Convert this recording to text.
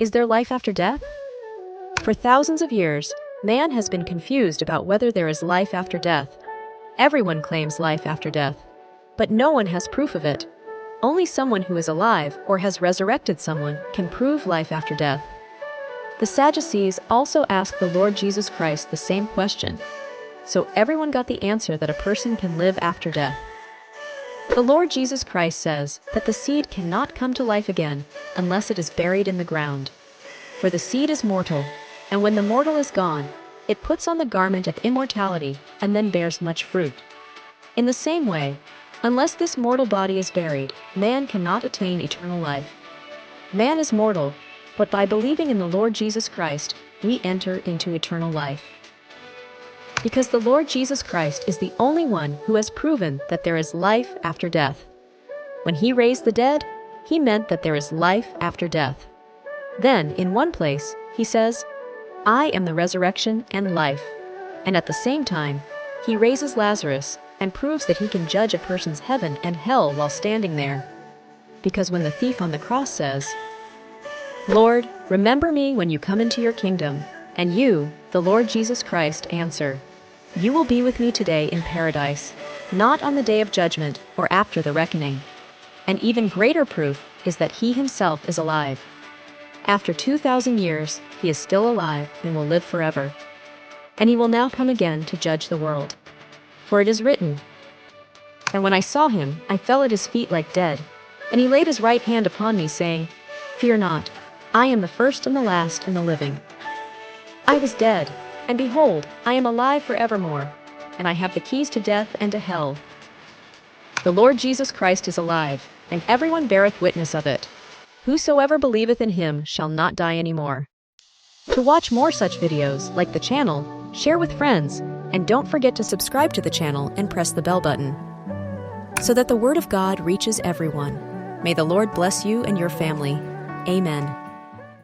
Is there life after death? For thousands of years, man has been confused about whether there is life after death. Everyone claims life after death, but no one has proof of it. Only someone who is alive or has resurrected someone can prove life after death. The Sadducees also asked the Lord Jesus Christ the same question, so everyone got the answer that a person can live after death. The Lord Jesus Christ says that the seed cannot come to life again unless it is buried in the ground. For the seed is mortal, and when the mortal is gone, it puts on the garment of immortality and then bears much fruit. In the same way, unless this mortal body is buried, man cannot attain eternal life. Man is mortal, but by believing in the Lord Jesus Christ, we enter into eternal life. Because the Lord Jesus Christ is the only one who has proven that there is life after death. When he raised the dead, he meant that there is life after death. Then, in one place, he says, "I am the resurrection and life." And at the same time, he raises Lazarus and proves that he can judge a person's heaven and hell while standing there. Because when the thief on the cross says, "Lord, remember me when you come into your kingdom," and you, the Lord Jesus Christ, answer, "You will be with me today in paradise, not on the day of judgment or after the reckoning." An even greater proof is that he himself is alive. After 2,000 years, he is still alive and will live forever. And he will now come again to judge the world. For it is written, "And when I saw him, I fell at his feet like dead. And he laid his right hand upon me, saying, Fear not, I am the first and the last and the living. I was dead, and behold, I am alive forevermore, and I have the keys to death and to hell." The Lord Jesus Christ is alive, and everyone beareth witness of it. Whosoever believeth in him shall not die any more. To watch more such videos, like the channel, share with friends, and don't forget to subscribe to the channel and press the bell button, so that the word of God reaches everyone. May the Lord bless you and your family. Amen.